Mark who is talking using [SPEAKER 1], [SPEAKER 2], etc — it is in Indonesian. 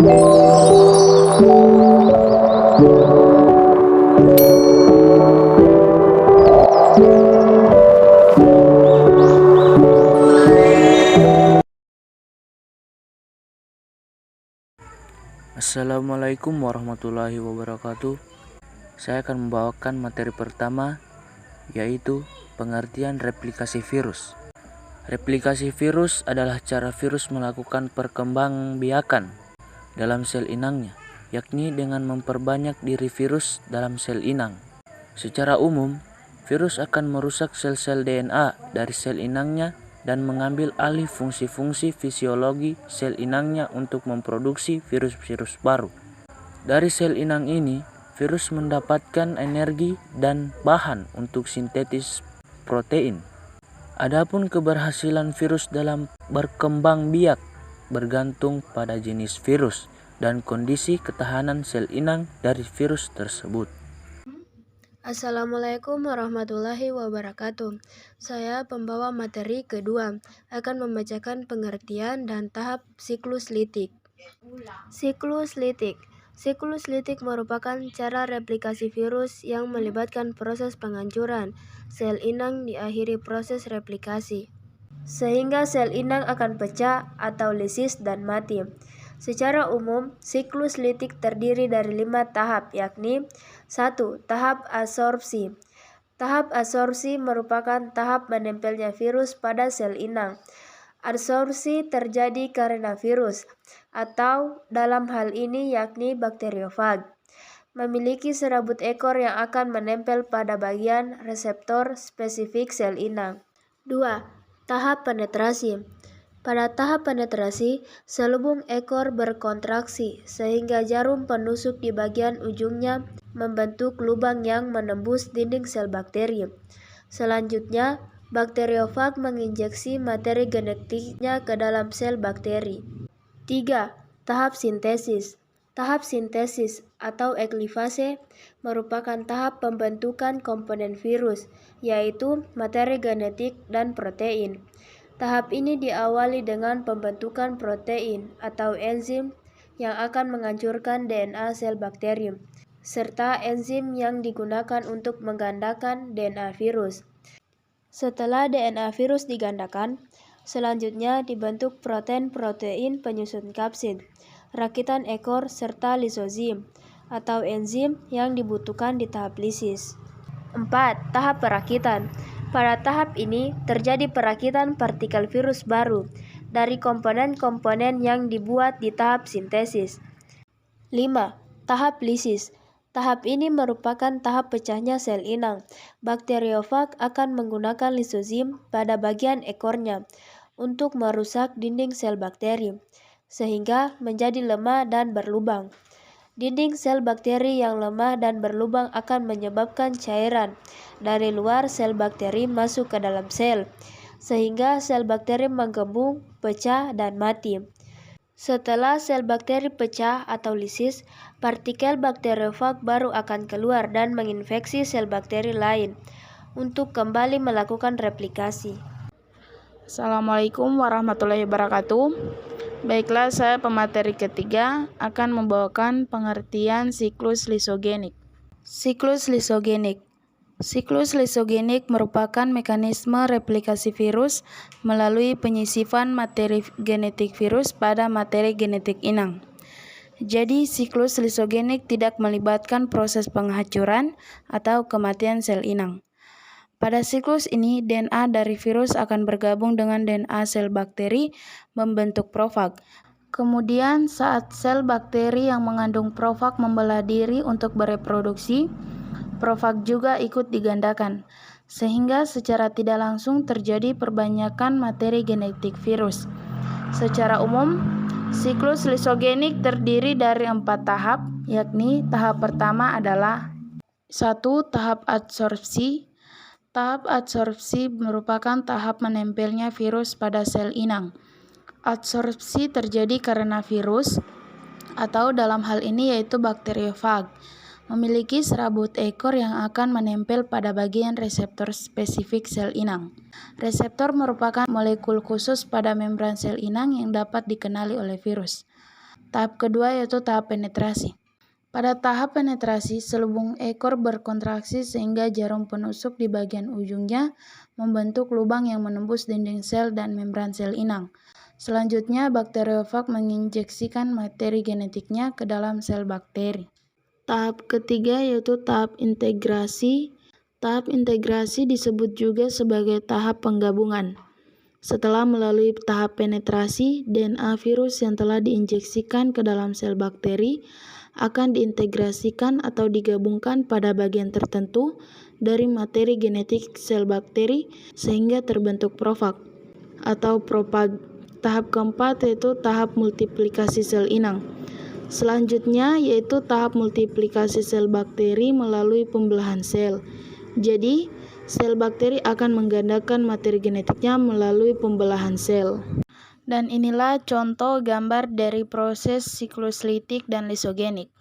[SPEAKER 1] Assalamualaikum warahmatullahi wabarakatuh. Saya akan membawakan materi pertama, yaitu pengertian replikasi virus. Replikasi virus adalah cara virus melakukan perkembangbiakan dalam sel inangnya, yakni dengan memperbanyak diri virus dalam sel inang. Secara umum, virus akan merusak sel-sel DNA dari sel inangnya dan mengambil alih fungsi-fungsi fisiologi sel inangnya untuk memproduksi virus-virus baru. Dari sel inang ini, virus mendapatkan energi dan bahan untuk sintetis protein. Adapun keberhasilan virus dalam berkembang biak bergantung pada jenis virus dan kondisi ketahanan sel inang dari virus tersebut.
[SPEAKER 2] Assalamualaikum warahmatullahi wabarakatuh. Saya pembawa materi kedua akan membacakan pengertian dan tahap siklus litik. Siklus litik. Siklus litik merupakan cara replikasi virus yang melibatkan proses penghancuran sel inang diakhiri proses replikasi, sehingga sel inang akan pecah atau lisis dan mati. Secara umum, siklus litik terdiri dari 5 tahap, yakni 1. Tahap adsorpsi. Tahap adsorpsi merupakan tahap menempelnya virus pada sel inang. Adsorpsi terjadi karena virus, atau dalam hal ini yakni bakteriofag, memiliki serabut ekor yang akan menempel pada bagian reseptor spesifik sel inang. 2. Tahap penetrasi. Pada tahap penetrasi, selubung ekor berkontraksi sehingga jarum penusuk di bagian ujungnya membentuk lubang yang menembus dinding sel bakteri. Selanjutnya, bakteriofag menginjeksi materi genetiknya ke dalam sel bakteri. 3. Tahap sintesis. Tahap sintesis atau eklivase merupakan tahap pembentukan komponen virus, yaitu materi genetik dan protein. Tahap ini diawali dengan pembentukan protein atau enzim yang akan menghancurkan DNA sel bakteri, serta enzim yang digunakan untuk menggandakan DNA virus. Setelah DNA virus digandakan, selanjutnya dibentuk protein-protein penyusun kapsid, rakitan ekor, serta lisozim atau enzim yang dibutuhkan di tahap lisis. 4. Tahap perakitan. Pada tahap ini terjadi perakitan partikel virus baru dari komponen-komponen yang dibuat di tahap sintesis. 5. Tahap lisis. Tahap ini merupakan tahap pecahnya sel inang. Bakteriofag akan menggunakan lisozim pada bagian ekornya untuk merusak dinding sel bakteri, sehingga menjadi lemah dan berlubang. Dinding sel bakteri yang lemah dan berlubang akan menyebabkan cairan dari luar sel bakteri masuk ke dalam sel, sehingga sel bakteri menggembung, pecah, dan mati. Setelah sel bakteri pecah atau lisis, partikel bakteriofag baru akan keluar dan menginfeksi sel bakteri lain untuk kembali melakukan replikasi.
[SPEAKER 3] Assalamualaikum warahmatullahi wabarakatuh. Baiklah, saya pemateri ketiga akan membawakan pengertian siklus lisogenik. Siklus lisogenik. Siklus lisogenik merupakan mekanisme replikasi virus melalui penyisipan materi genetik virus pada materi genetik inang. Jadi, siklus lisogenik tidak melibatkan proses penghancuran atau kematian sel inang. Pada siklus ini, DNA dari virus akan bergabung dengan DNA sel bakteri membentuk profag. Kemudian, saat sel bakteri yang mengandung profag membelah diri untuk bereproduksi, profag juga ikut digandakan, sehingga secara tidak langsung terjadi perbanyakan materi genetik virus. Secara umum, siklus lisogenik terdiri dari 4 tahap, yakni tahap pertama adalah 1. Tahap adsorpsi. Tahap adsorpsi merupakan tahap menempelnya virus pada sel inang. Adsorpsi terjadi karena virus, atau dalam hal ini yaitu bakteriofag, memiliki serabut ekor yang akan menempel pada bagian reseptor spesifik sel inang. Reseptor merupakan molekul khusus pada membran sel inang yang dapat dikenali oleh virus. Tahap kedua yaitu tahap penetrasi. Pada tahap penetrasi, selubung ekor berkontraksi sehingga jarum penusuk di bagian ujungnya membentuk lubang yang menembus dinding sel dan membran sel inang. Selanjutnya, bakteriofag menginjeksikan materi genetiknya ke dalam sel bakteri. Tahap ketiga yaitu tahap integrasi. Tahap integrasi disebut juga sebagai tahap penggabungan. Setelah melalui tahap penetrasi, DNA virus yang telah diinjeksikan ke dalam sel bakteri akan diintegrasikan atau digabungkan pada bagian tertentu dari materi genetik sel bakteri sehingga terbentuk profag atau propag. Tahap keempat yaitu tahap multiplikasi sel inang. Selanjutnya yaitu tahap multiplikasi sel bakteri melalui pembelahan sel. Jadi, sel bakteri akan menggandakan materi genetiknya melalui pembelahan sel. Dan inilah contoh gambar dari proses siklus litik dan lisogenik.